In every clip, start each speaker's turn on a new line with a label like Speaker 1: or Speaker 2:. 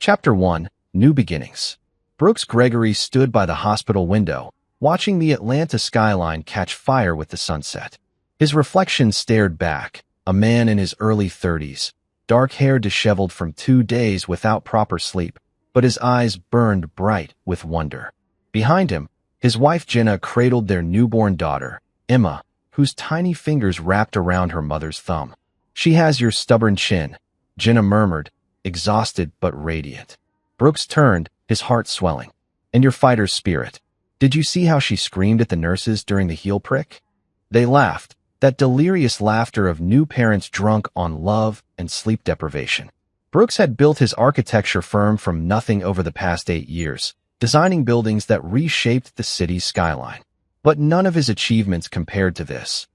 Speaker 1: Chapter 1. New Beginnings. Brooks Gregory stood by the hospital window, watching the Atlanta skyline catch fire with the sunset. His reflection stared back, a man in his early 30s, dark hair disheveled from 2 days without proper sleep, but his eyes burned bright with wonder. Behind him, his wife Jenna cradled their newborn daughter, Emma, whose tiny fingers wrapped around her mother's thumb. "She has your stubborn chin," Jenna murmured, exhausted but radiant. Brooks turned, his heart swelling. "And your fighter's spirit. Did you see how she screamed at the nurses during the heel prick?" They laughed, that delirious laughter of new parents drunk on love and sleep deprivation. Brooks had built his architecture firm from nothing over the past 8 years, designing buildings that reshaped the city's skyline. But none of his achievements compared to this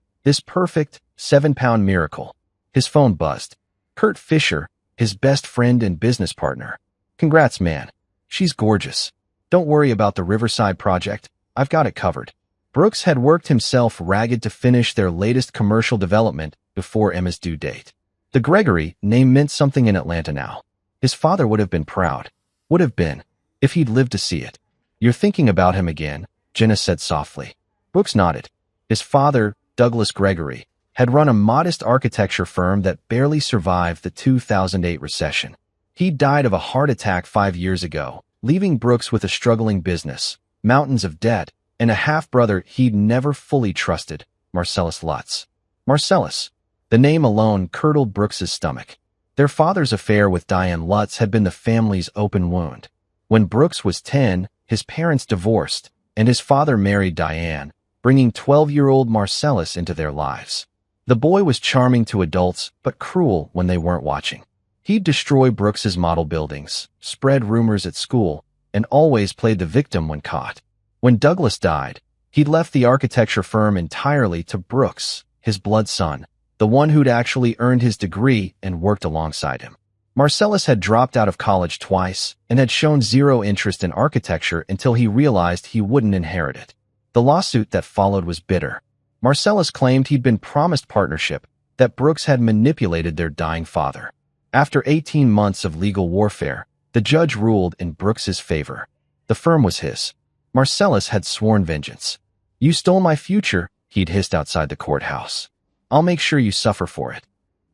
Speaker 1: perfect 7-pound miracle. His phone buzzed. Kurt Fisher, his best friend and business partner. "Congrats, man. She's gorgeous. Don't worry about the Riverside project. I've got it covered." Brooks had worked himself ragged to finish their latest commercial development before Emma's due date. The Gregory name meant something in Atlanta now. His father would have been proud. Would have been, if he'd lived to see it. "You're thinking about him again," Jenna said softly. Brooks nodded. His father, Douglas Gregory, had run a modest architecture firm that barely survived the 2008 recession. He died of a heart attack 5 years ago, leaving Brooks with a struggling business, mountains of debt, and a half-brother he'd never fully trusted, Marcellus Lutz. Marcellus. The name alone curdled Brooks's stomach. Their father's affair with Diane Lutz had been the family's open wound. When Brooks was 10, his parents divorced, and his father married Diane, bringing 12-year-old Marcellus into their lives. The boy was charming to adults, but cruel when they weren't watching. He'd destroy Brooks's model buildings, spread rumors at school, and always played the victim when caught. When Douglas died, he'd left the architecture firm entirely to Brooks, his blood son, the one who'd actually earned his degree and worked alongside him. Marcellus had dropped out of college twice and had shown zero interest in architecture until he realized he wouldn't inherit it. The lawsuit that followed was bitter. Marcellus claimed he'd been promised partnership, that Brooks had manipulated their dying father. After 18 months of legal warfare, the judge ruled in Brooks's favor. The firm was his. Marcellus had sworn vengeance. "You stole my future," he'd hissed outside the courthouse. "I'll make sure you suffer for it."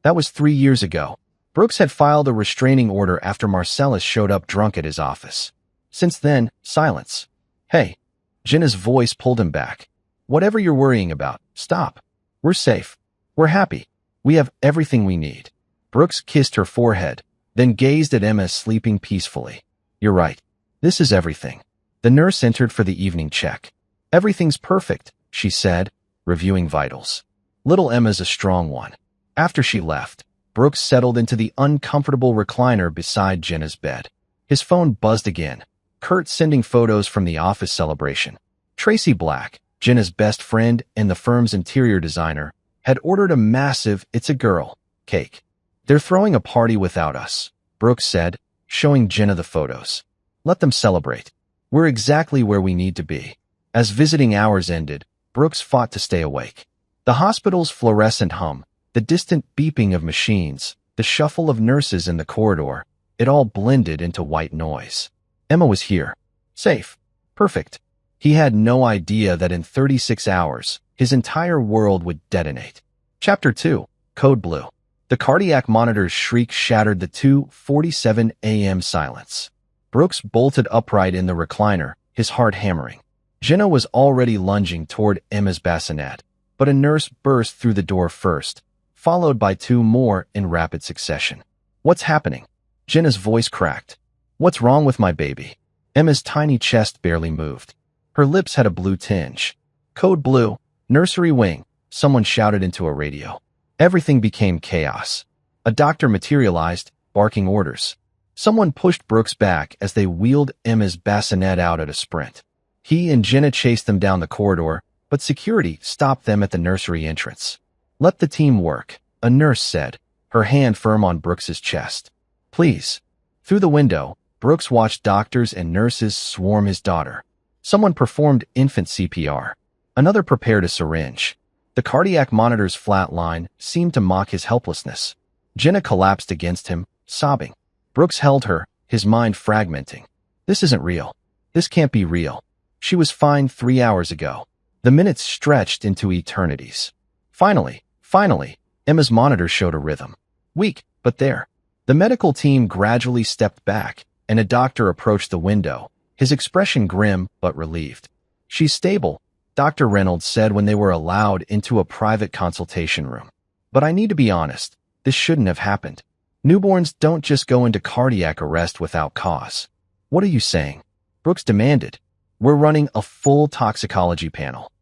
Speaker 1: That was 3 years ago. Brooks had filed a restraining order after Marcellus showed up drunk at his office. Since then, silence. "Hey." Jenna's voice pulled him back. "Whatever you're worrying about, stop. We're safe. We're happy. We have everything we need." Brooks kissed her forehead, then gazed at Emma sleeping peacefully. "You're right. This is everything." The nurse entered for the evening check. "Everything's perfect," she said, reviewing vitals. "Little Emma's a strong one." After she left, Brooks settled into the uncomfortable recliner beside Jenna's bed. His phone buzzed again. Kurt sending photos from the office celebration. Tracy Black, Jenna's best friend and the firm's interior designer, had ordered a massive "It's a Girl" cake. "They're throwing a party without us," Brooks said, showing Jenna the photos. "Let them celebrate. We're exactly where we need to be." As visiting hours ended, Brooks fought to stay awake. The hospital's fluorescent hum, the distant beeping of machines, the shuffle of nurses in the corridor, it all blended into white noise. Emma was here. Safe. Perfect. He had no idea that in 36 hours, his entire world would detonate. Chapter 2. Code Blue. The cardiac monitor's shriek shattered the 2:47 a.m. silence. Brooks bolted upright in the recliner, his heart hammering. Jenna was already lunging toward Emma's bassinet, but a nurse burst through the door first, followed by 2 more in rapid succession. "What's happening?" Jenna's voice cracked. "What's wrong with my baby?" Emma's tiny chest barely moved. Her lips had a blue tinge. "Code Blue, nursery wing," someone shouted into a radio. Everything became chaos. A doctor materialized, barking orders. Someone pushed Brooks back as they wheeled Emma's bassinet out at a sprint. He and Jenna chased them down the corridor, but security stopped them at the nursery entrance. "Let the team work," a nurse said, her hand firm on Brooks's chest. "Please." Through the window, Brooks watched doctors and nurses swarm his daughter. Someone performed infant CPR. Another prepared a syringe. The cardiac monitor's flat line seemed to mock his helplessness. Jenna collapsed against him, sobbing. Brooks held her, his mind fragmenting. This isn't real. This can't be real. She was fine 3 hours ago. The minutes stretched into eternities. Finally, Emma's monitor showed a rhythm. Weak, but there. The medical team gradually stepped back, and a doctor approached the window, his expression grim but relieved. "She's stable," Dr. Reynolds said when they were allowed into a private consultation room. "But I need to be honest, this shouldn't have happened. Newborns don't just go into cardiac arrest without cause." "What are you saying?" Brooks demanded. "We're running a full toxicology panel.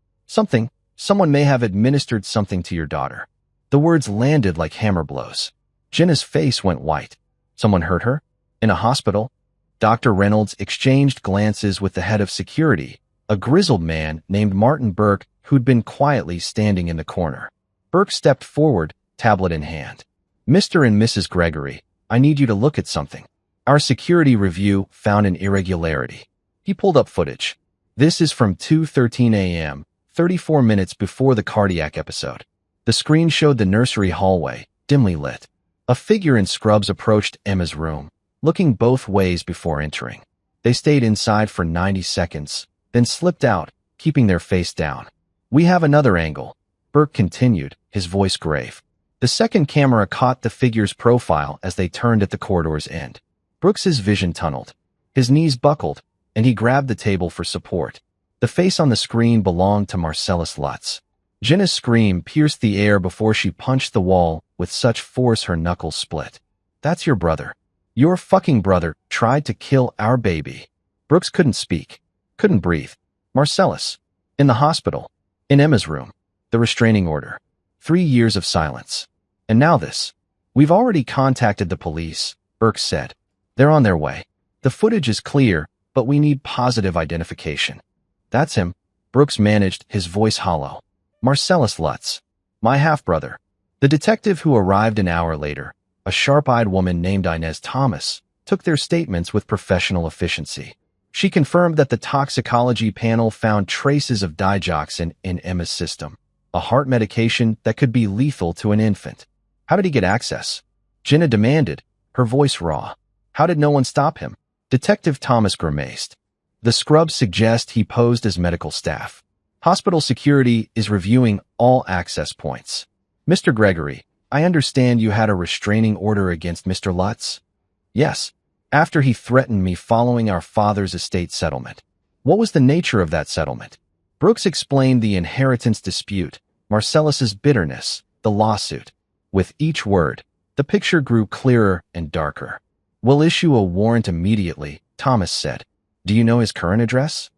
Speaker 1: Someone may have administered something to your daughter." The words landed like hammer blows. Jenna's face went white. "Someone hurt her? In a hospital?" Dr. Reynolds exchanged glances with the head of security, a grizzled man named Martin Burke who'd been quietly standing in the corner. Burke stepped forward, tablet in hand. "Mr. and Mrs. Gregory, I need you to look at something. Our security review found an irregularity." He pulled up footage. "This is from 2:13 a.m., 34 minutes before the cardiac episode." The screen showed the nursery hallway, dimly lit. A figure in scrubs approached Emma's room, looking both ways before entering. They stayed inside for 90 seconds, then slipped out, keeping their face down. "We have another angle," Burke continued, his voice grave. The second camera caught the figure's profile as they turned at the corridor's end. Brooks's vision tunneled. His knees buckled, and he grabbed the table for support. The face on the screen belonged to Marcellus Lutz. Jenna's scream pierced the air before she punched the wall with such force her knuckles split. "That's your brother. Your fucking brother tried to kill our baby." Brooks couldn't speak, couldn't breathe. Marcellus. In the hospital. In Emma's room. The restraining order. 3 years of silence. And now this. "We've already contacted the police," Burke said. "They're on their way. The footage is clear, but we need positive identification." "That's him," Brooks managed, his voice hollow. "Marcellus Lutz. My half-brother." The detective who arrived an hour later, a sharp-eyed woman named Inez Thomas, took their statements with professional efficiency. She confirmed that the toxicology panel found traces of digoxin in Emma's system, a heart medication that could be lethal to an infant. "How did he get access?" Jenna demanded, her voice raw. "How did no one stop him?" Detective Thomas grimaced. "The scrubs suggest he posed as medical staff. Hospital security is reviewing all access points." "Mr. Gregory, I understand you had a restraining order against Mr. Lutz?" "Yes, after he threatened me following our father's estate settlement." "What was the nature of that settlement?" Brooks explained the inheritance dispute, Marcellus's bitterness, the lawsuit. With each word, the picture grew clearer and darker. "We'll issue a warrant immediately," Thomas said. "Do you know his current address?"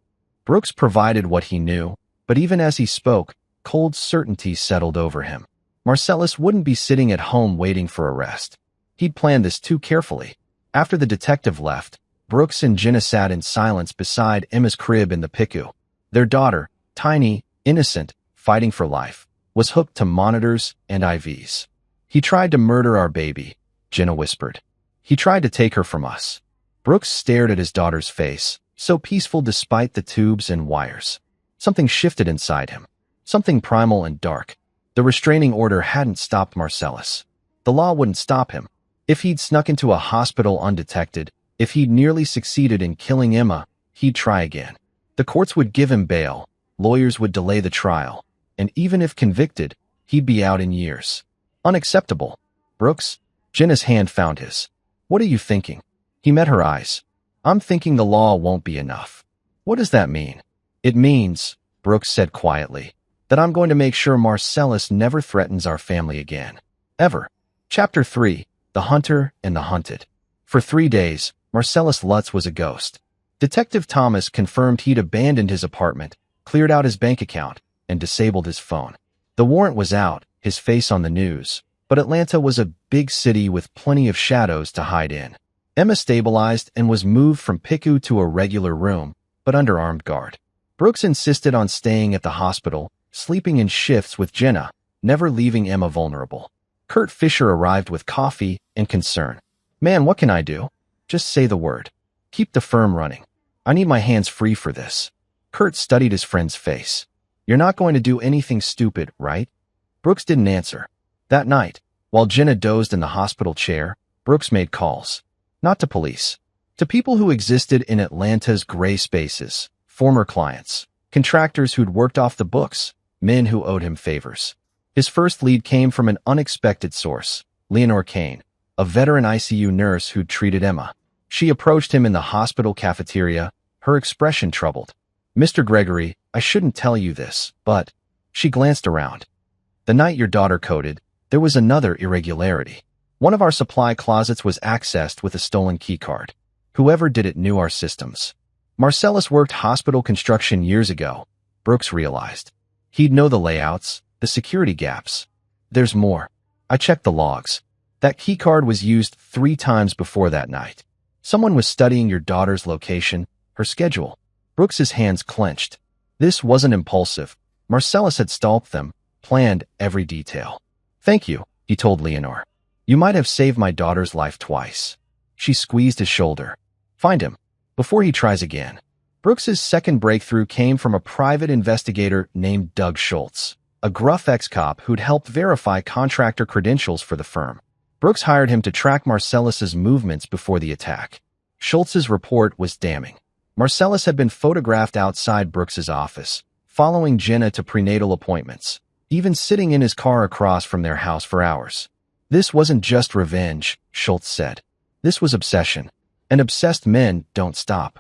Speaker 1: Brooks provided what he knew, but even as he spoke, cold certainty settled over him. Marcellus wouldn't be sitting at home waiting for arrest. He'd planned this too carefully. After the detective left, Brooks and Jenna sat in silence beside Emma's crib in the PICU. Their daughter, tiny, innocent, fighting for life, was hooked to monitors and IVs. "He tried to murder our baby," Jenna whispered. "He tried to take her from us." Brooks stared at his daughter's face, so peaceful despite the tubes and wires. Something shifted inside him. Something primal and dark. The restraining order hadn't stopped Marcellus. The law wouldn't stop him. If he'd snuck into a hospital undetected, if he'd nearly succeeded in killing Emma, he'd try again. The courts would give him bail, lawyers would delay the trial, and even if convicted, he'd be out in years. Unacceptable. "Brooks?" Jenna's hand found his. "What are you thinking?" He met her eyes. "I'm thinking the law won't be enough." "What does that mean?" "It means," Brooks said quietly, "that I'm going to make sure Marcellus never threatens our family again. Ever." Chapter 3. The Hunter and the Hunted. For 3 days, Marcellus Lutz was a ghost. Detective Thomas confirmed he'd abandoned his apartment, cleared out his bank account, and disabled his phone. The warrant was out, his face on the news, but Atlanta was a big city with plenty of shadows to hide in. Emma stabilized and was moved from PICU to a regular room, but under armed guard. Brooks insisted on staying at the hospital, sleeping in shifts with Jenna, never leaving Emma vulnerable. Kurt Fisher arrived with coffee and concern. "Man, what can I do?" "Just say the word. Keep the firm running. I need my hands free for this." Kurt studied his friend's face. "You're not going to do anything stupid, right?" Brooks didn't answer. That night, while Jenna dozed in the hospital chair, Brooks made calls. Not to police. To people who existed in Atlanta's gray spaces, former clients, contractors who'd worked off the books, men who owed him favors. His first lead came from an unexpected source, Leonore Kane, a veteran ICU nurse who'd treated Emma. She approached him in the hospital cafeteria, her expression troubled. "Mr. Gregory, I shouldn't tell you this, but..." She glanced around. "The night your daughter coded, there was another irregularity. One of our supply closets was accessed with a stolen keycard. Whoever did it knew our systems." Marcellus worked hospital construction years ago, Brooks realized. He'd know the layouts, the security gaps. "There's more. I checked the logs. That keycard was used 3 times before that night. Someone was studying your daughter's location, her schedule." Brooks's hands clenched. This wasn't impulsive. Marcellus had stalked them, planned every detail. "Thank you," he told Leonore. "You might have saved my daughter's life twice." She squeezed his shoulder. "Find him, before he tries again." Brooks's second breakthrough came from a private investigator named Doug Schultz, a gruff ex-cop who'd helped verify contractor credentials for the firm. Brooks hired him to track Marcellus's movements before the attack. Schultz's report was damning. Marcellus had been photographed outside Brooks's office, following Jenna to prenatal appointments, even sitting in his car across from their house for hours. "This wasn't just revenge," Schultz said. "This was obsession. And obsessed men don't stop."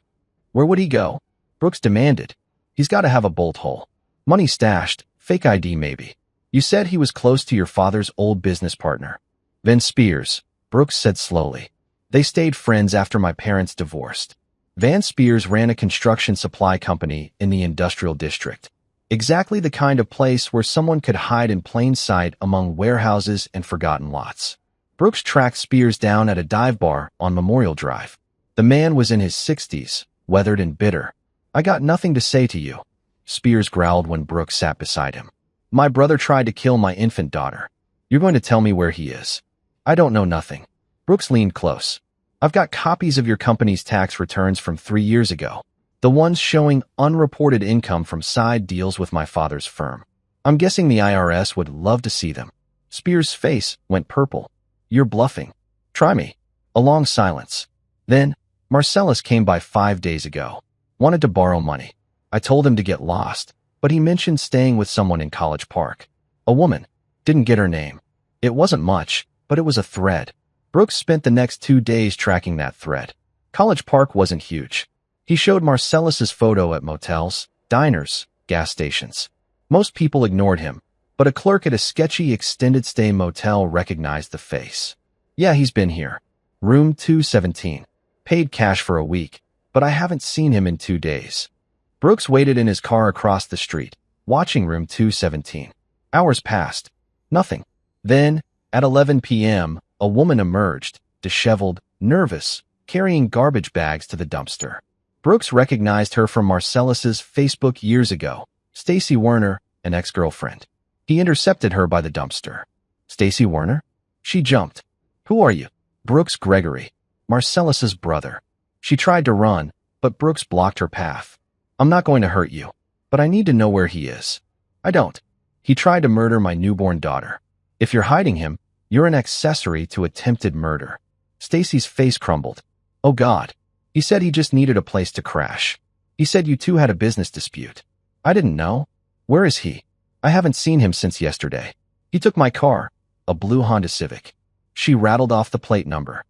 Speaker 1: "Where would he go?" Brooks demanded. "He's got to have a bolt hole. Money stashed, fake ID maybe. You said he was close to your father's old business partner." "Van Spears," Brooks said slowly. "They stayed friends after my parents divorced. Van Spears ran a construction supply company in the industrial district. Exactly the kind of place where someone could hide in plain sight among warehouses and forgotten lots." Brooks tracked Spears down at a dive bar on Memorial Drive. The man was in his 60s, weathered and bitter. "I got nothing to say to you," Spears growled when Brooks sat beside him. "My brother tried to kill my infant daughter. You're going to tell me where he is?" "I don't know nothing." Brooks leaned close. "I've got copies of your company's tax returns from 3 years ago. The ones showing unreported income from side deals with my father's firm. I'm guessing the IRS would love to see them." Spears' face went purple. "You're bluffing." "Try me." A long silence. Then, "Marcellus came by 5 days ago. Wanted to borrow money. I told him to get lost, but he mentioned staying with someone in College Park. A woman. Didn't get her name. It wasn't much, but it was a thread." Brooks spent the next 2 days tracking that thread. College Park wasn't huge. He showed Marcellus's photo at motels, diners, gas stations. Most people ignored him, but a clerk at a sketchy extended-stay motel recognized the face. "Yeah, he's been here. Room 217. Paid cash for a week, but I haven't seen him in 2 days." Brooks waited in his car across the street, watching room 217. Hours passed. Nothing. Then, at 11 p.m., a woman emerged, disheveled, nervous, carrying garbage bags to the dumpster. Brooks recognized her from Marcellus's Facebook years ago, Stacy Werner, an ex-girlfriend. He intercepted her by the dumpster. "Stacy Werner?" She jumped. "Who are you?" "Brooks Gregory, Marcellus's brother." She tried to run, but Brooks blocked her path. "I'm not going to hurt you, but I need to know where he is." "I don't. He tried to murder my newborn daughter. If you're hiding him, you're an accessory to attempted murder." Stacy's face crumbled. "Oh God. He said he just needed a place to crash. He said you two had a business dispute." "I didn't know." "Where is he?" "I haven't seen him since yesterday. He took my car, a blue Honda Civic." She rattled off the plate number.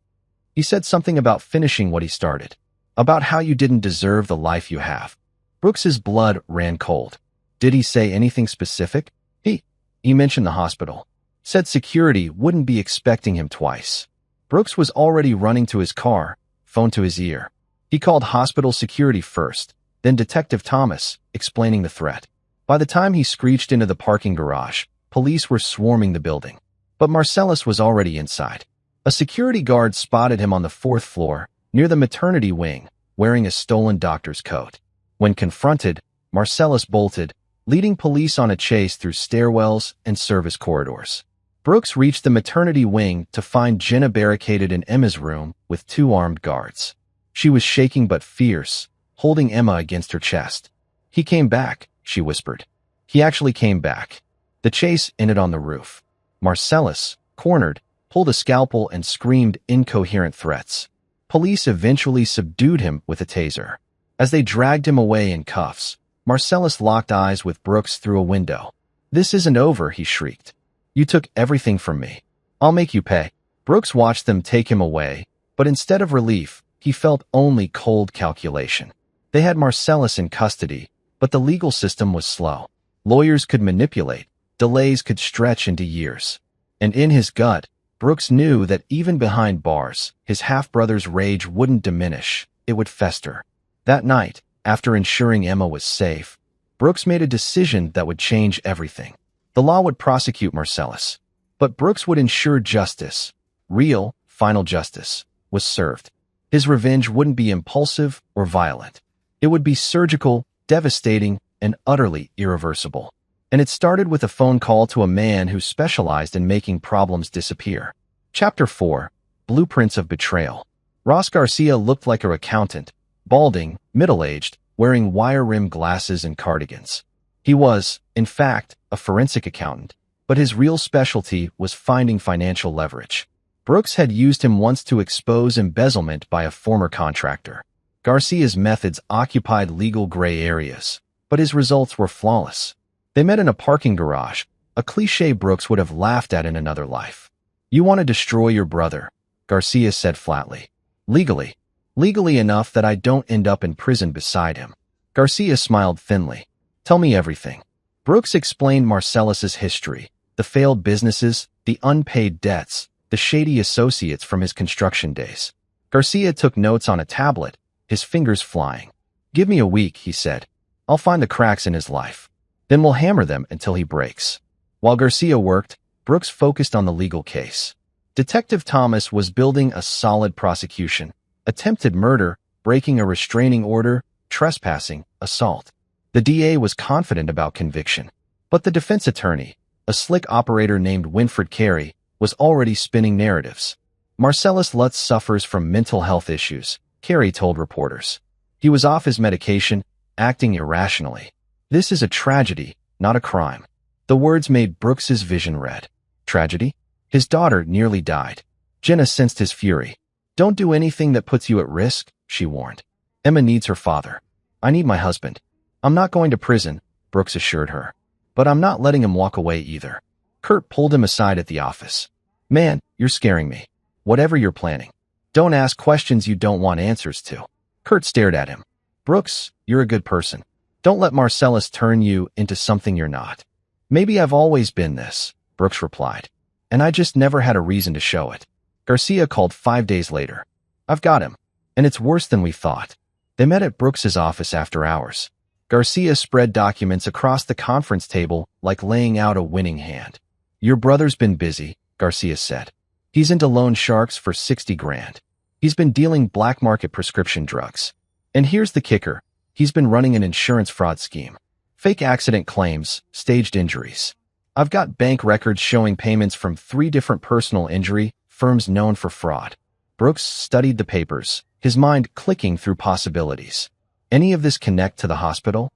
Speaker 1: "He said something about finishing what he started. About how you didn't deserve the life you have." Brooks's blood ran cold. "Did he say anything specific?" He mentioned the hospital. Said security wouldn't be expecting him twice." Brooks was already running to his car, phone to his ear. He called hospital security first, then Detective Thomas, explaining the threat. By the time he screeched into the parking garage, police were swarming the building. But Marcellus was already inside. A security guard spotted him on the 4th floor, near the maternity wing, wearing a stolen doctor's coat. When confronted, Marcellus bolted, leading police on a chase through stairwells and service corridors. Brooks reached the maternity wing to find Jenna barricaded in Emma's room with 2 armed guards. She was shaking but fierce, holding Emma against her chest. "He came back," she whispered. He actually came back. The chase ended on the roof. Marcellus, cornered, pulled a scalpel and screamed incoherent threats. Police eventually subdued him with a taser. As they dragged him away in cuffs, Marcellus locked eyes with Brooks through a window. "This isn't over," he shrieked. "You took everything from me. I'll make you pay." Brooks watched them take him away, but instead of relief, he felt only cold calculation. They had Marcellus in custody, but the legal system was slow. Lawyers could manipulate, delays could stretch into years. And in his gut, Brooks knew that even behind bars, his half-brother's rage wouldn't diminish, it would fester. That night, after ensuring Emma was safe, Brooks made a decision that would change everything. The law would prosecute Marcellus, but Brooks would ensure justice, real, final justice, was served. His revenge wouldn't be impulsive or violent. It would be surgical, devastating, and utterly irreversible. And it started with a phone call to a man who specialized in making problems disappear. Chapter 4. Blueprints of Betrayal. Ross Garcia looked like an accountant, balding, middle-aged, wearing wire-rimmed glasses and cardigans. He was, in fact, a forensic accountant, but his real specialty was finding financial leverage. Brooks had used him once to expose embezzlement by a former contractor. Garcia's methods occupied legal gray areas, but his results were flawless. They met in a parking garage, a cliché Brooks would have laughed at in another life. "You want to destroy your brother," Garcia said flatly. "Legally. Legally enough that I don't end up in prison beside him." Garcia smiled thinly. "Tell me everything." Brooks explained Marcellus's history, the failed businesses, the unpaid debts, the shady associates from his construction days. Garcia took notes on a tablet, his fingers flying. "Give me a week," he said. "I'll find the cracks in his life. Then we'll hammer them until he breaks." While Garcia worked, Brooks focused on the legal case. Detective Thomas was building a solid prosecution: attempted murder, breaking a restraining order, trespassing, assault. The DA was confident about conviction. But the defense attorney, a slick operator named Winfred Carey, was already spinning narratives. "Marcellus Lutz suffers from mental health issues," Carey told reporters. "He was off his medication, acting irrationally. This is a tragedy, not a crime." The words made Brooks's vision red. Tragedy? His daughter nearly died. Jenna sensed his fury. "Don't do anything that puts you at risk," she warned. "Emma needs her father. I need my husband." "I'm not going to prison," Brooks assured her. "But I'm not letting him walk away either." Kurt pulled him aside at the office. "Man, you're scaring me. Whatever you're planning, don't ask questions you don't want answers to." Kurt stared at him. "Brooks, you're a good person. Don't let Marcellus turn you into something you're not." "Maybe I've always been this," Brooks replied. "And I just never had a reason to show it." Garcia called 5 days later. "I've got him. And it's worse than we thought." They met at Brooks's office after hours. Garcia spread documents across the conference table like laying out a winning hand. "Your brother's been busy," Garcia said. "He's into loan sharks for 60 grand. He's been dealing black market prescription drugs. And here's the kicker. He's been running an insurance fraud scheme. Fake accident claims, staged injuries. I've got bank records showing payments from 3 different personal injury firms known for fraud." Brooks studied the papers, his mind clicking through possibilities. Any of this connect to the hospital?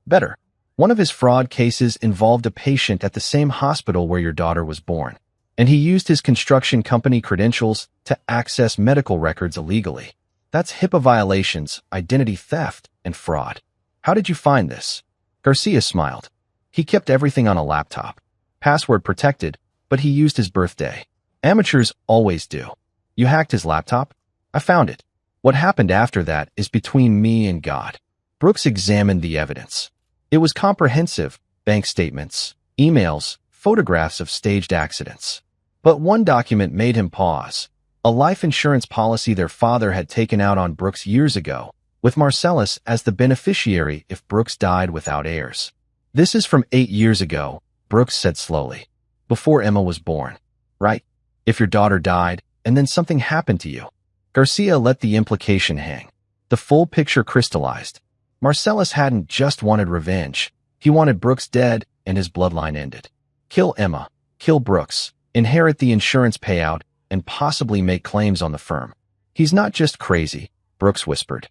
Speaker 1: Better. One of his fraud cases involved a patient at the same hospital where your daughter was born, and he used his construction company credentials to access medical records illegally. That's HIPAA violations, identity theft, and fraud. "How did you find this?" Garcia smiled. "He kept everything on a laptop. Password protected, but he used his birthday. Amateurs always do." "You hacked his laptop?" "I found it. What happened after that is between me and God." Brooks examined the evidence. It was comprehensive: bank statements, emails, photographs of staged accidents. But one document made him pause: a life insurance policy their father had taken out on Brooks years ago, with Marcellus as the beneficiary if Brooks died without heirs. "This is from 8 years ago," Brooks said slowly. "Before Emma was born. Right? If your daughter died, and then something happened to you." Garcia let the implication hang. The full picture crystallized. Marcellus hadn't just wanted revenge. He wanted Brooks dead and his bloodline ended. Kill Emma, kill Brooks, inherit the insurance payout, and possibly make claims on the firm. "He's not just crazy," Brooks whispered.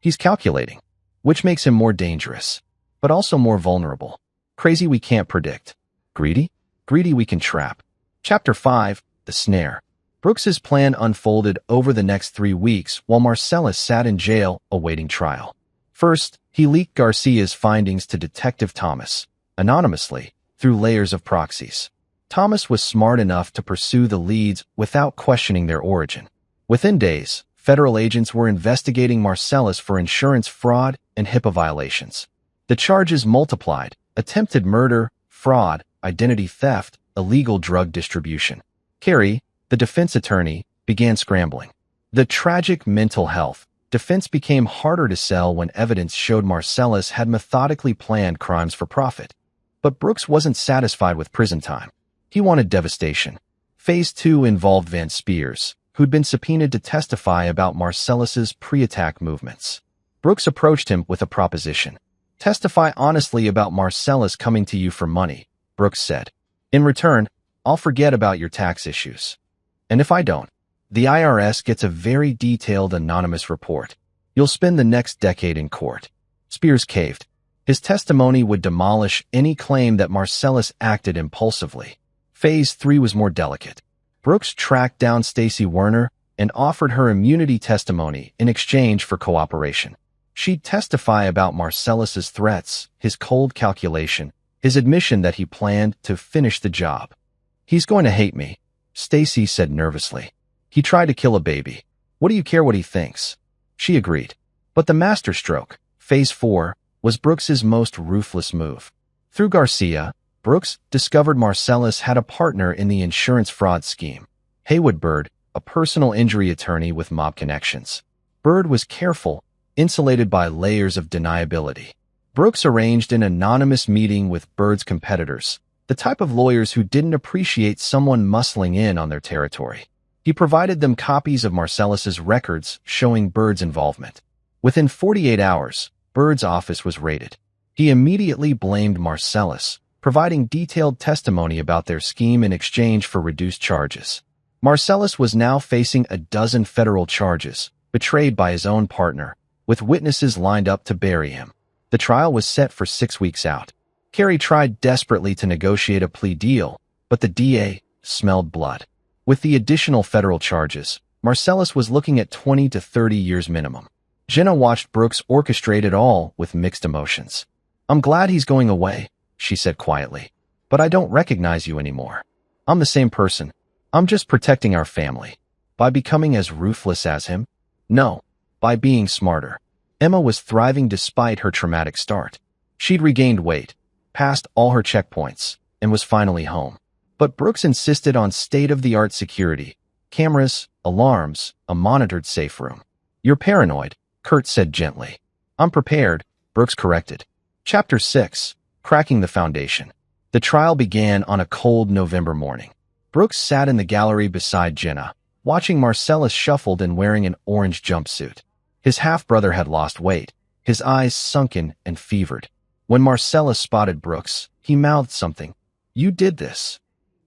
Speaker 1: "He's calculating," which makes him more dangerous, but also more vulnerable. Crazy we can't predict. Greedy? Greedy we can trap. Chapter 5. The Snare. Brooks's plan unfolded over the next 3 weeks while Marcellus sat in jail awaiting trial. First, he leaked Garcia's findings to Detective Thomas, anonymously, through layers of proxies. Thomas was smart enough to pursue the leads without questioning their origin. Within days, federal agents were investigating Marcellus for insurance fraud and HIPAA violations. The charges multiplied: attempted murder, fraud, identity theft, illegal drug distribution. Carrie, the defense attorney, began scrambling. The tragic mental health defense became harder to sell when evidence showed Marcellus had methodically planned crimes for profit. But Brooks wasn't satisfied with prison time. He wanted devastation. Phase 2 involved Van Spears, who'd been subpoenaed to testify about Marcellus's pre-attack movements. Brooks approached him with a proposition. "Testify honestly about Marcellus coming to you for money," Brooks said. "In return, I'll forget about your tax issues. And if I don't, the IRS gets a very detailed anonymous report. You'll spend the next decade in court." Spears caved. His testimony would demolish any claim that Marcellus acted impulsively. Phase 3 was more delicate. Brooks tracked down Stacy Werner and offered her immunity testimony in exchange for cooperation. She'd testify about Marcellus's threats, his cold calculation, his admission that he planned to finish the job. "He's going to hate me," Stacy said nervously. "He tried to kill a baby. What do you care what he thinks?" She agreed. But the masterstroke, Phase 4, was Brooks's most ruthless move. Through Garcia, Brooks discovered Marcellus had a partner in the insurance fraud scheme, Haywood Bird, a personal injury attorney with mob connections. Bird was careful, insulated by layers of deniability. Brooks arranged an anonymous meeting with Bird's competitors, the type of lawyers who didn't appreciate someone muscling in on their territory. He provided them copies of Marcellus's records showing Bird's involvement. Within 48 hours, Bird's office was raided. He immediately blamed Marcellus, providing detailed testimony about their scheme in exchange for reduced charges. Marcellus was now facing a dozen federal charges, betrayed by his own partner, with witnesses lined up to bury him. The trial was set for 6 weeks out. Carrie tried desperately to negotiate a plea deal, but the DA smelled blood. With the additional federal charges, Marcellus was looking at 20 to 30 years minimum. Jenna watched Brooks orchestrate it all with mixed emotions. "I'm glad he's going away," she said quietly. "But I don't recognize you anymore. I'm the same person. I'm just protecting our family. By becoming as ruthless as him? No, by being smarter." Emma was thriving despite her traumatic start. She'd regained weight, passed all her checkpoints, and was finally home. But Brooks insisted on state-of-the-art security, cameras, alarms, a monitored safe room. "You're paranoid," Kurt said gently. "I'm prepared," Brooks corrected. Chapter 6, Cracking the Foundation. The trial began on a cold November morning. Brooks sat in the gallery beside Jenna, watching Marcellus shuffled and wearing an orange jumpsuit. His half-brother had lost weight, his eyes sunken and fevered. When Marcellus spotted Brooks, he mouthed something. "You did this."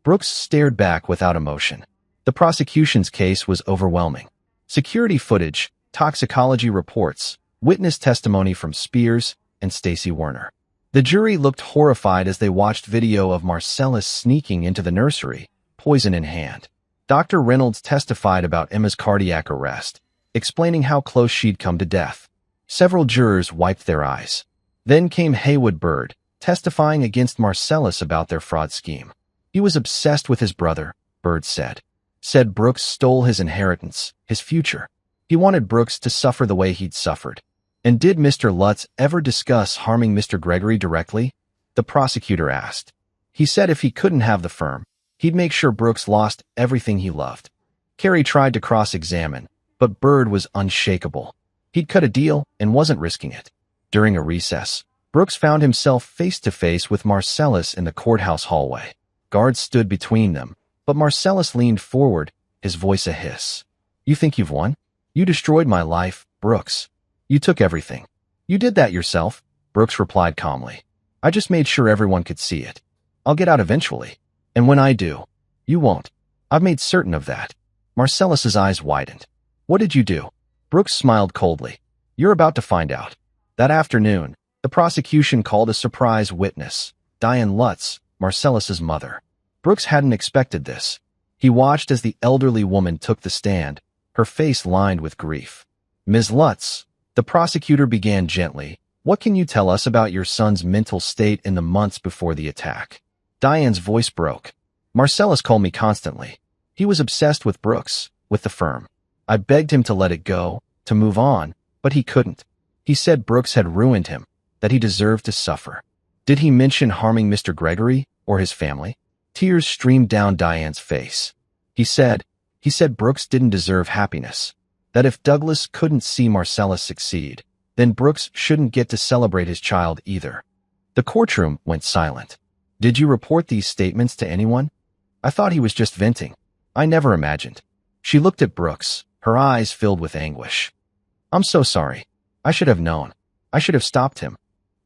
Speaker 1: Brooks stared back without emotion. The prosecution's case was overwhelming. Security footage, toxicology reports, witness testimony from Spears and Stacy Werner. The jury looked horrified as they watched video of Marcellus sneaking into the nursery, poison in hand. Dr. Reynolds testified about Emma's cardiac arrest, explaining how close she'd come to death. Several jurors wiped their eyes. Then came Haywood Bird, testifying against Marcellus about their fraud scheme. He was obsessed with his brother, Bird said. Said Brooks stole his inheritance, his future. He wanted Brooks to suffer the way he'd suffered. "And did Mr. Lutz ever discuss harming Mr. Gregory directly?" the prosecutor asked. "He said if he couldn't have the firm, he'd make sure Brooks lost everything he loved." Carrie tried to cross-examine, but Bird was unshakable. He'd cut a deal and wasn't risking it. During a recess, Brooks found himself face-to-face with Marcellus in the courthouse hallway. Guards stood between them, but Marcellus leaned forward, his voice a hiss. "You think you've won? You destroyed my life, Brooks. You took everything. You did that yourself," Brooks replied calmly. "I just made sure everyone could see it. I'll get out eventually. And when I do, you won't. I've made certain of that." Marcellus's eyes widened. "What did you do?" Brooks smiled coldly. "You're about to find out." That afternoon, the prosecution called a surprise witness, Diane Lutz, Marcellus's mother. Brooks hadn't expected this. He watched as the elderly woman took the stand, her face lined with grief. "Ms. Lutz," the prosecutor began gently, "what can you tell us about your son's mental state in the months before the attack?" Diane's voice broke. "Marcellus called me constantly. He was obsessed with Brooks, with the firm. I begged him to let it go, to move on, but he couldn't. He said Brooks had ruined him, that he deserved to suffer." "Did he mention harming Mr. Gregory or his family?" Tears streamed down Diane's face. He said Brooks didn't deserve happiness. That if Douglas couldn't see Marcellus succeed, then Brooks shouldn't get to celebrate his child either." The courtroom went silent. "Did you report these statements to anyone?" "I thought he was just venting. I never imagined." She looked at Brooks, her eyes filled with anguish. "I'm so sorry. I should have known. I should have stopped him."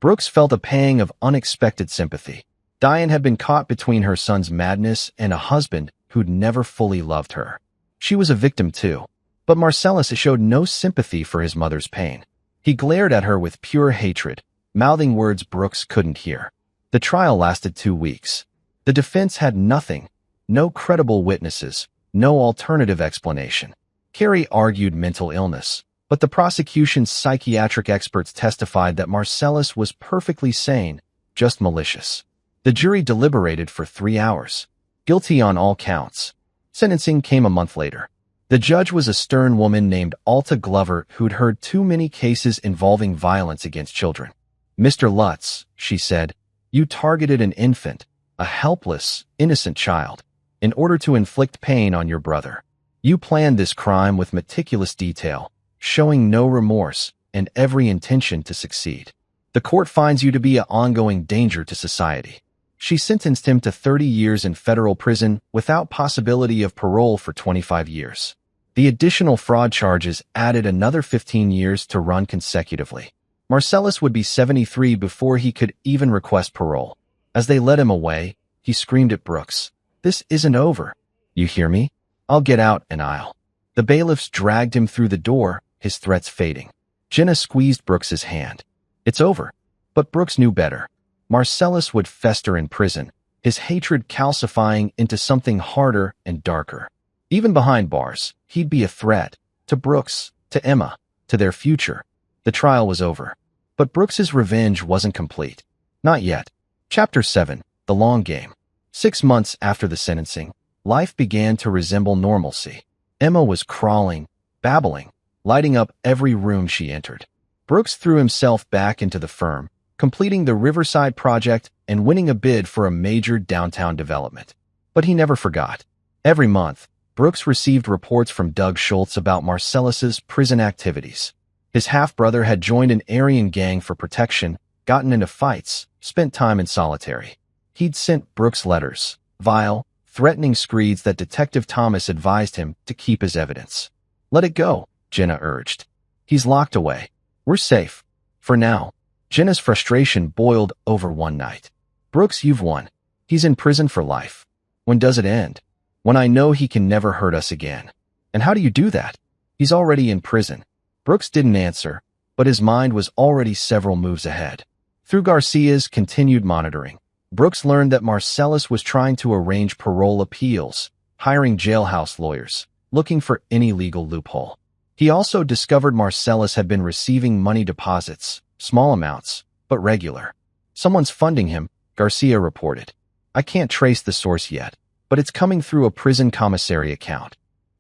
Speaker 1: Brooks felt a pang of unexpected sympathy. Diane had been caught between her son's madness and a husband who'd never fully loved her. She was a victim too. But Marcellus showed no sympathy for his mother's pain. He glared at her with pure hatred, mouthing words Brooks couldn't hear. The trial lasted 2 weeks. The defense had nothing, no credible witnesses, no alternative explanation. Carrie argued mental illness, but the prosecution's psychiatric experts testified that Marcellus was perfectly sane, just malicious. The jury deliberated for 3 hours. Guilty on all counts. Sentencing came a month later. The judge was a stern woman named Alta Glover who'd heard too many cases involving violence against children. "Mr. Lutz," she said, "you targeted an infant, a helpless, innocent child, in order to inflict pain on your brother. You planned this crime with meticulous detail, showing no remorse and every intention to succeed. The court finds you to be an ongoing danger to society." She sentenced him to 30 years in federal prison without possibility of parole for 25 years. The additional fraud charges added another 15 years to run consecutively. Marcellus would be 73 before he could even request parole. As they led him away, he screamed at Brooks, "This isn't over. You hear me? I'll get out and I'll." The bailiffs dragged him through the door, his threats fading. Jenna squeezed Brooks's hand. "It's over." But Brooks knew better. Marcellus would fester in prison, his hatred calcifying into something harder and darker. Even behind bars, he'd be a threat to Brooks, to Emma, to their future. The trial was over. But Brooks's revenge wasn't complete. Not yet. Chapter 7, The Long Game. 6 months after the sentencing, life began to resemble normalcy. Emma was crawling, babbling, lighting up every room she entered. Brooks threw himself back into the firm, completing the Riverside project and winning a bid for a major downtown development. But he never forgot. Every month, Brooks received reports from Doug Schultz about Marcellus's prison activities. His half-brother had joined an Aryan gang for protection, gotten into fights, spent time in solitary. He'd sent Brooks letters, vile, threatening screeds that Detective Thomas advised him to keep as evidence. "Let it go," Jenna urged. "He's locked away. We're safe. For now." Jenna's frustration boiled over one night. "Brooks, you've won. He's in prison for life. When does it end?" "When I know he can never hurt us again." "And how do you do that?" "He's already in prison." Brooks didn't answer, but his mind was already several moves ahead. Through Garcia's continued monitoring, Brooks learned that Marcellus was trying to arrange parole appeals, hiring jailhouse lawyers, looking for any legal loophole. He also discovered Marcellus had been receiving money deposits, small amounts, but regular. "Someone's funding him," Garcia reported. "I can't trace the source yet, but it's coming through a prison commissary account."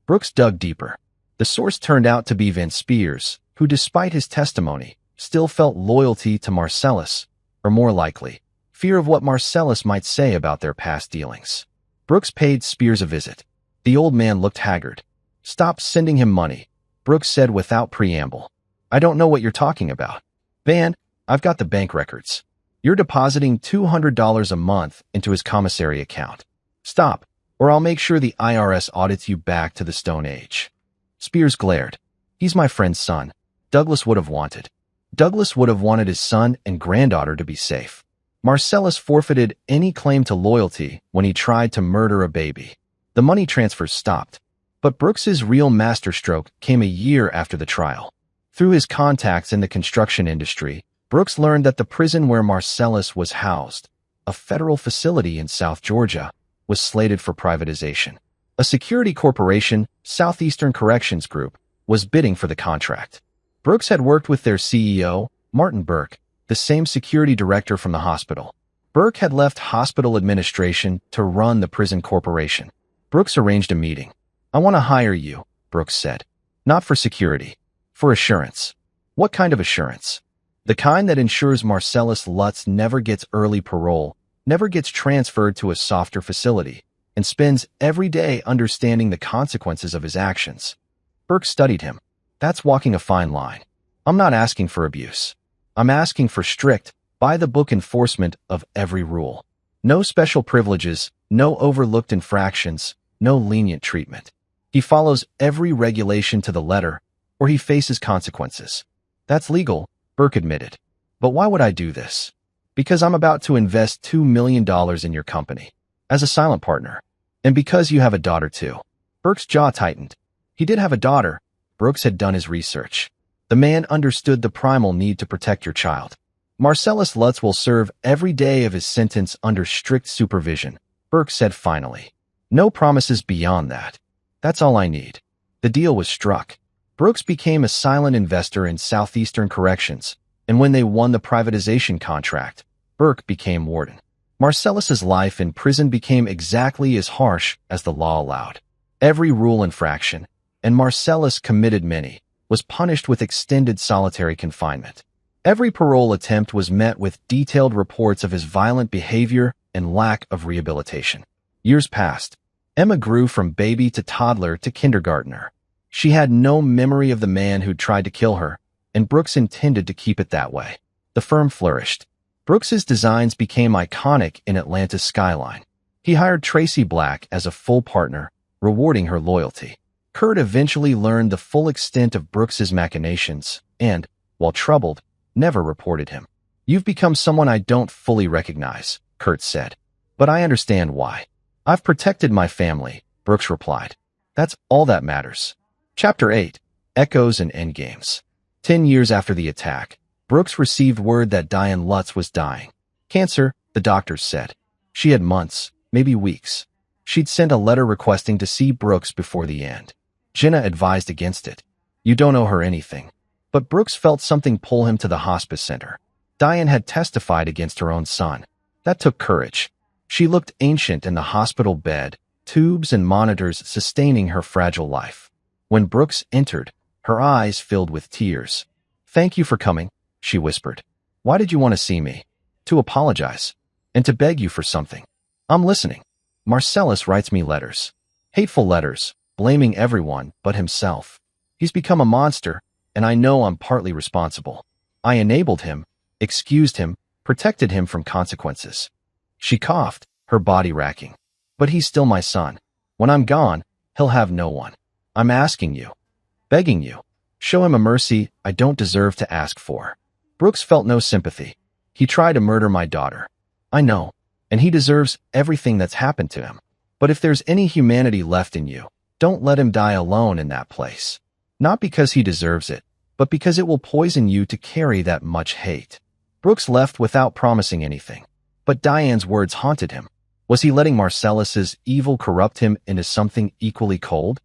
Speaker 1: Brooks dug deeper. The source turned out to be Vince Spears, who, despite his testimony, still felt loyalty to Marcellus, or more likely, fear of what Marcellus might say about their past dealings. Brooks paid Spears a visit. The old man looked haggard. "Stop sending him money," Brooks said without preamble. "I don't know what you're talking about." "Van, I've got the bank records. You're depositing $200 a month into his commissary account. Stop, or I'll make sure the IRS audits you back to the Stone Age." Spears glared. "He's my friend's son. Douglas would have wanted his son and granddaughter to be safe. Marcellus forfeited any claim to loyalty when he tried to murder a baby." The money transfers stopped, but Brooks's real masterstroke came a year after the trial. Through his contacts in the construction industry, Brooks learned that the prison where Marcellus was housed, a federal facility in South Georgia, was slated for privatization. A security corporation, Southeastern Corrections Group, was bidding for the contract. Brooks had worked with their CEO, Martin Burke, the same security director from the hospital. Burke had left hospital administration to run the prison corporation. Brooks arranged a meeting. "I want to hire you," Brooks said. "Not for security. For assurance." "What kind of assurance?" "The kind that ensures Marcellus Lutz never gets early parole, never gets transferred to a softer facility, and spends every day understanding the consequences of his actions." Burke studied him. "That's walking a fine line. I'm not asking for abuse. I'm asking for strict, by-the-book enforcement of every rule. No special privileges, no overlooked infractions, no lenient treatment. He follows every regulation to the letter, or he faces consequences." "That's legal," Burke admitted. "But why would I do this?" "Because I'm about to invest $2 million in your company, as a silent partner. And because you have a daughter too." Burke's jaw tightened. He did have a daughter. Brooks had done his research. The man understood the primal need to protect your child. "Marcellus Lutz will serve every day of his sentence under strict supervision," Burke said finally. "No promises beyond that. That's all I need." The deal was struck. Brooks became a silent investor in Southeastern Corrections, and when they won the privatization contract, Burke became warden. Marcellus's life in prison became exactly as harsh as the law allowed. Every rule infraction, and Marcellus committed many, was punished with extended solitary confinement. Every parole attempt was met with detailed reports of his violent behavior and lack of rehabilitation. Years passed. Emma grew from baby to toddler to kindergartner. She had no memory of the man who'd tried to kill her, and Brooks intended to keep it that way. The firm flourished. Brooks's designs became iconic in Atlanta's skyline. He hired Tracy Black as a full partner, rewarding her loyalty. Kurt eventually learned the full extent of Brooks's machinations and, while troubled, never reported him. "You've become someone I don't fully recognize," Kurt said. "But I understand why." "I've protected my family," Brooks replied. "That's all that matters." Chapter 8. Echoes and Endgames. 10 years after the attack, Brooks received word that Diane Lutz was dying. "Cancer," the doctors said. She had months, maybe weeks. She'd sent a letter requesting to see Brooks before the end. Jenna advised against it. "You don't owe her anything." But Brooks felt something pull him to the hospice center. Diane had testified against her own son. That took courage. She looked ancient in the hospital bed, tubes and monitors sustaining her fragile life. When Brooks entered, her eyes filled with tears. "Thank you for coming," she whispered. "Why did you want to see me?" "To apologize. And to beg you for something." "I'm listening." "Marcellus writes me letters. Hateful letters, blaming everyone but himself. He's become a monster, and I know I'm partly responsible. I enabled him, excused him, protected him from consequences." She coughed, her body racking. "But he's still my son. When I'm gone, he'll have no one. I'm asking you, begging you, show him a mercy I don't deserve to ask for." Brooks felt no sympathy. "He tried to murder my daughter. I know, and he deserves everything that's happened to him. But if there's any humanity left in you, don't let him die alone in that place. Not because he deserves it, but because it will poison you to carry that much hate." Brooks left without promising anything. But Diane's words haunted him. Was he letting Marcellus's evil corrupt him into something equally cold?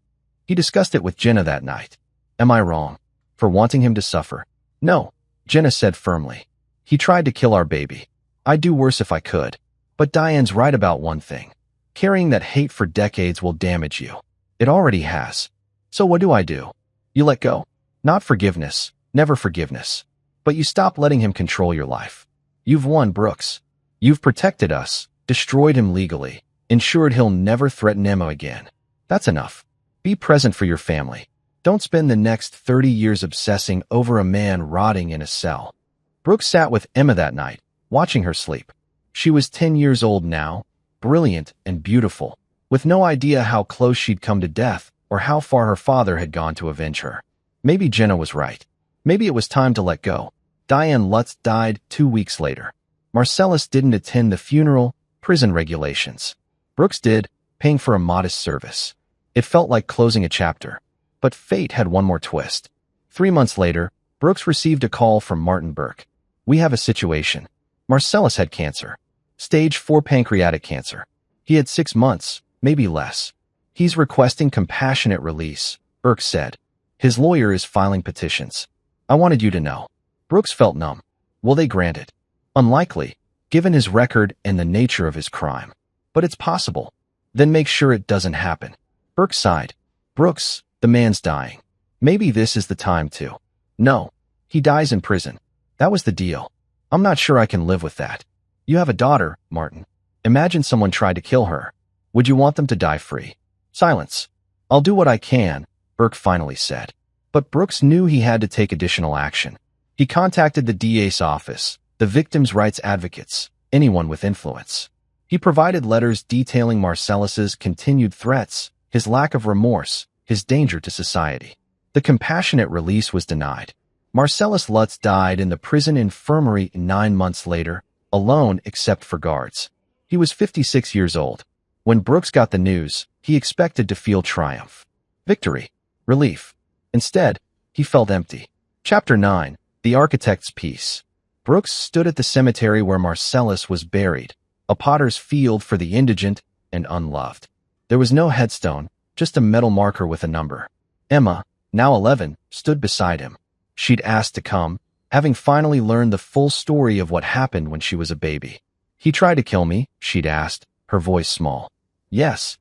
Speaker 1: He discussed it with Jenna that night. "Am I wrong for wanting him to suffer?" "No," Jenna said firmly. "He tried to kill our baby. I'd do worse if I could. But Diane's right about one thing. Carrying that hate for decades will damage you. It already has. So what do? You let go. Not forgiveness, never forgiveness. But you stop letting him control your life. You've won, Brooks. You've protected us, destroyed him legally, ensured he'll never threaten Emma again. That's enough. Be present for your family. Don't spend the next 30 years obsessing over a man rotting in a cell." Brooks sat with Emma that night, watching her sleep. She was 10 years old now, brilliant and beautiful, with no idea how close she'd come to death or how far her father had gone to avenge her. Maybe Jenna was right. Maybe it was time to let go. Diane Lutz died 2 weeks later. Marcellus didn't attend the funeral, prison regulations. Brooks did, paying for a modest service. It felt like closing a chapter. But fate had one more twist. 3 months later, Brooks received a call from Martin Burke. "We have a situation. Marcellus had cancer. Stage 4 pancreatic cancer. He had 6 months, maybe less. He's requesting compassionate release, Brooks said. His lawyer is filing petitions. I wanted you to know. Brooks felt numb. Will they grant it? Unlikely, given his record and the nature of his crime. But it's possible. Then make sure it doesn't happen. Brooks sighed. Brooks, the man's dying. Maybe this is the time to. No. He dies in prison. That was the deal. I'm not sure I can live with that. You have a daughter, Martin. Imagine someone tried to kill her. Would you want them to die free? Silence. I'll do what I can, Burke finally said. But Brooks knew he had to take additional action. He contacted the DA's office, the victims' rights advocates, anyone with influence. He provided letters detailing Marcellus's continued threats, his lack of remorse, his danger to society. The compassionate release was denied. Marcellus Lutz died in the prison infirmary 9 months later, alone except for guards. He was 56 years old. When Brooks got the news, he expected to feel triumph, victory, relief. Instead, he felt empty. Chapter 9. The Architect's Peace. Brooks stood at the cemetery where Marcellus was buried, a potter's field for the indigent and unloved. There was no headstone, just a metal marker with a number. Emma, now 11, stood beside him. She'd asked to come, having finally learned the full story of what happened when she was a baby. He tried to kill me, she'd asked, her voice small. Yes.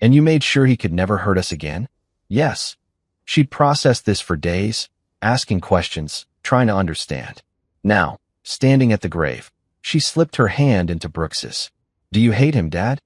Speaker 1: And you made sure he could never hurt us again? Yes. She'd processed this for days, asking questions, trying to understand. Now, standing at the grave, she slipped her hand into Brooks's. Do you hate him, Dad?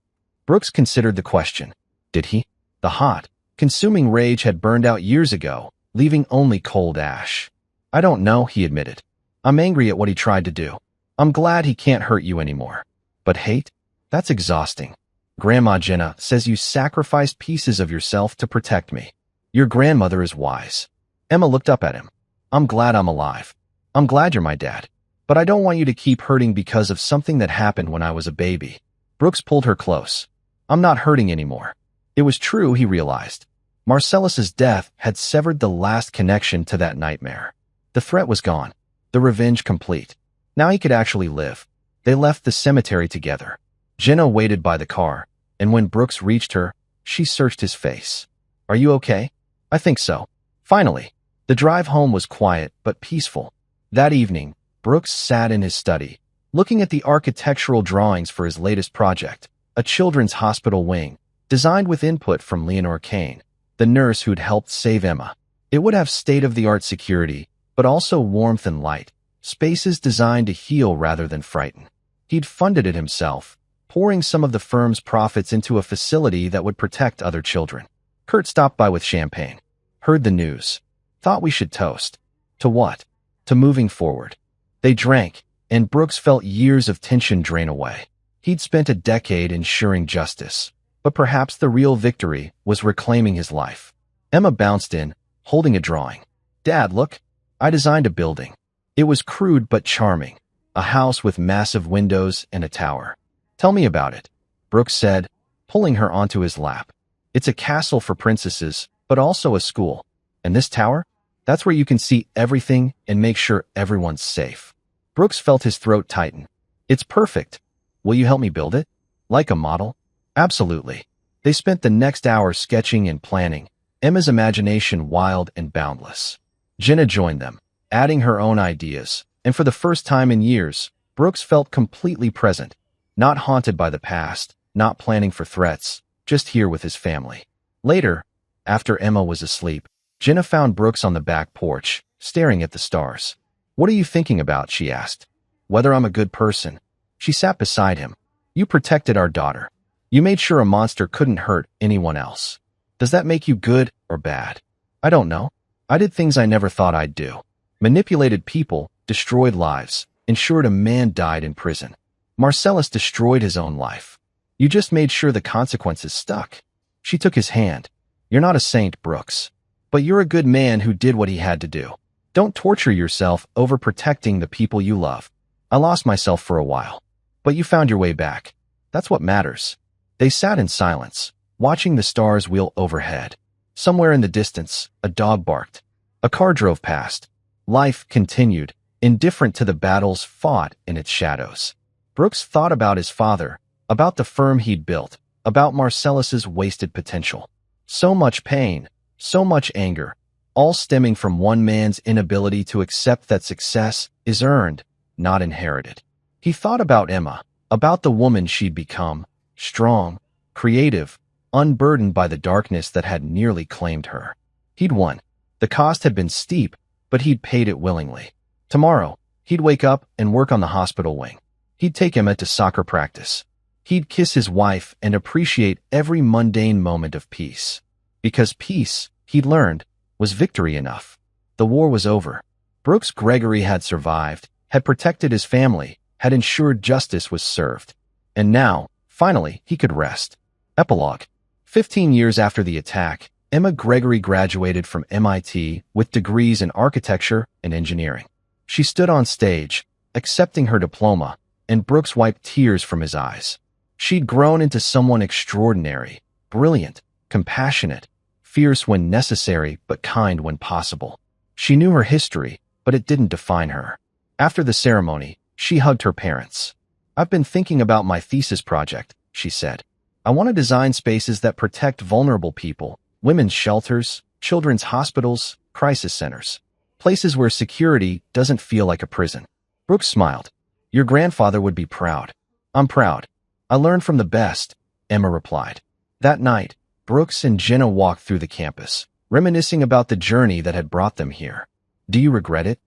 Speaker 1: Brooks considered the question. Did he? The hot, consuming rage had burned out years ago, leaving only cold ash. I don't know, he admitted. I'm angry at what he tried to do. I'm glad he can't hurt you anymore. But hate? That's exhausting. Grandma Jenna says you sacrificed pieces of yourself to protect me. Your grandmother is wise. Emma looked up at him. I'm glad I'm alive. I'm glad you're my dad. But I don't want you to keep hurting because of something that happened when I was a baby. Brooks pulled her close. I'm not hurting anymore. It was true, he realized. Marcellus's death had severed the last connection to that nightmare. The threat was gone. The revenge complete. Now he could actually live. They left the cemetery together. Jenna waited by the car, and when Brooks reached her, she searched his face. Are you okay? I think so. Finally, the drive home was quiet but peaceful. That evening, Brooks sat in his study, looking at the architectural drawings for his latest project, a children's hospital wing, designed with input from Leonore Kane, the nurse who'd helped save Emma. It would have state-of-the-art security, but also warmth and light, spaces designed to heal rather than frighten. He'd funded it himself, pouring some of the firm's profits into a facility that would protect other children. Kurt stopped by with champagne. Heard the news. Thought we should toast. To what? To moving forward. They drank, and Brooks felt years of tension drain away. He'd spent a decade ensuring justice, but perhaps the real victory was reclaiming his life. Emma bounced in, holding a drawing. Dad, look. I designed a building. It was crude but charming. A house with massive windows and a tower. Tell me about it, Brooks said, pulling her onto his lap. It's a castle for princesses, but also a school. And this tower? That's where you can see everything and make sure everyone's safe. Brooks felt his throat tighten. It's perfect. Will you help me build it? Like a model? Absolutely. They spent the next hour sketching and planning, Emma's imagination wild and boundless. Jenna joined them, adding her own ideas, and for the first time in years, Brooks felt completely present, not haunted by the past, not planning for threats, just here with his family. Later, after Emma was asleep, Jenna found Brooks on the back porch, staring at the stars. What are you thinking about? She asked. Whether I'm a good person. She sat beside him. You protected our daughter. You made sure a monster couldn't hurt anyone else. Does that make you good or bad? I don't know. I did things I never thought I'd do. Manipulated people, destroyed lives, ensured a man died in prison. Marcellus destroyed his own life. You just made sure the consequences stuck. She took his hand. You're not a saint, Brooks. But you're a good man who did what he had to do. Don't torture yourself over protecting the people you love. I lost myself for a while. But you found your way back. That's what matters. They sat in silence, watching the stars wheel overhead. Somewhere in the distance, a dog barked. A car drove past. Life continued, indifferent to the battles fought in its shadows. Brooks thought about his father, about the firm he'd built, about Marcellus's wasted potential. So much pain, so much anger, all stemming from one man's inability to accept that success is earned, not inherited. He thought about Emma, about the woman she'd become, strong, creative, unburdened by the darkness that had nearly claimed her. He'd won. The cost had been steep, but he'd paid it willingly. Tomorrow, he'd wake up and work on the hospital wing. He'd take Emma to soccer practice. He'd kiss his wife and appreciate every mundane moment of peace. Because peace, he'd learned, was victory enough. The war was over. Brooks Gregory had survived, had protected his family, had ensured justice was served. And now, finally, he could rest. Epilogue. 15 years after the attack, Emma Gregory graduated from MIT with degrees in architecture and engineering. She stood on stage, accepting her diploma, and Brooks wiped tears from his eyes. She'd grown into someone extraordinary, brilliant, compassionate, fierce when necessary but kind when possible. She knew her history, but it didn't define her. After the ceremony, she hugged her parents. "I've been thinking about my thesis project," she said. "I want to design spaces that protect vulnerable people, women's shelters, children's hospitals, crisis centers, places where security doesn't feel like a prison." Brooks smiled. "Your grandfather would be proud." "I'm proud. I learned from the best," Emma replied. That night, Brooks and Jenna walked through the campus, reminiscing about the journey that had brought them here. "Do you regret it?"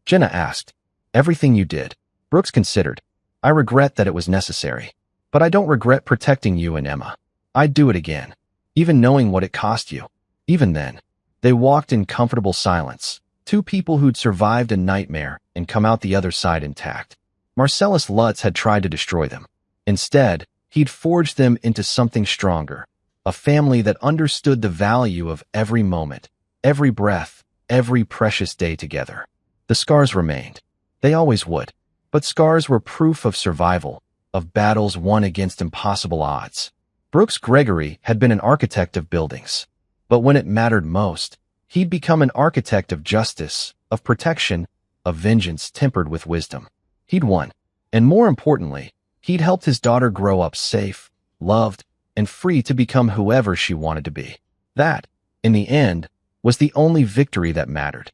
Speaker 1: Jenna asked. "Everything you did." Brooks considered. "I regret that it was necessary. But I don't regret protecting you and Emma. I'd do it again, even knowing what it cost you." Even then, they walked in comfortable silence, two people who'd survived a nightmare and come out the other side intact. Marcellus Lutz had tried to destroy them. Instead, he'd forged them into something stronger, a family that understood the value of every moment, every breath, every precious day together. The scars remained. They always would. But scars were proof of survival, of battles won against impossible odds. Brooks Gregory had been an architect of buildings. But when it mattered most, he'd become an architect of justice, of protection, of vengeance tempered with wisdom. He'd won. And more importantly, he'd helped his daughter grow up safe, loved, and free to become whoever she wanted to be. That, in the end, was the only victory that mattered.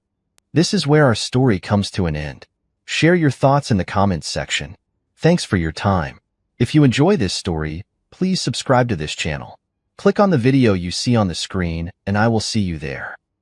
Speaker 1: This is where our story comes to an end. Share your thoughts in the comments section. Thanks for your time. If you enjoy this story, please subscribe to this channel. Click on the video you see on the screen, and I will see you there.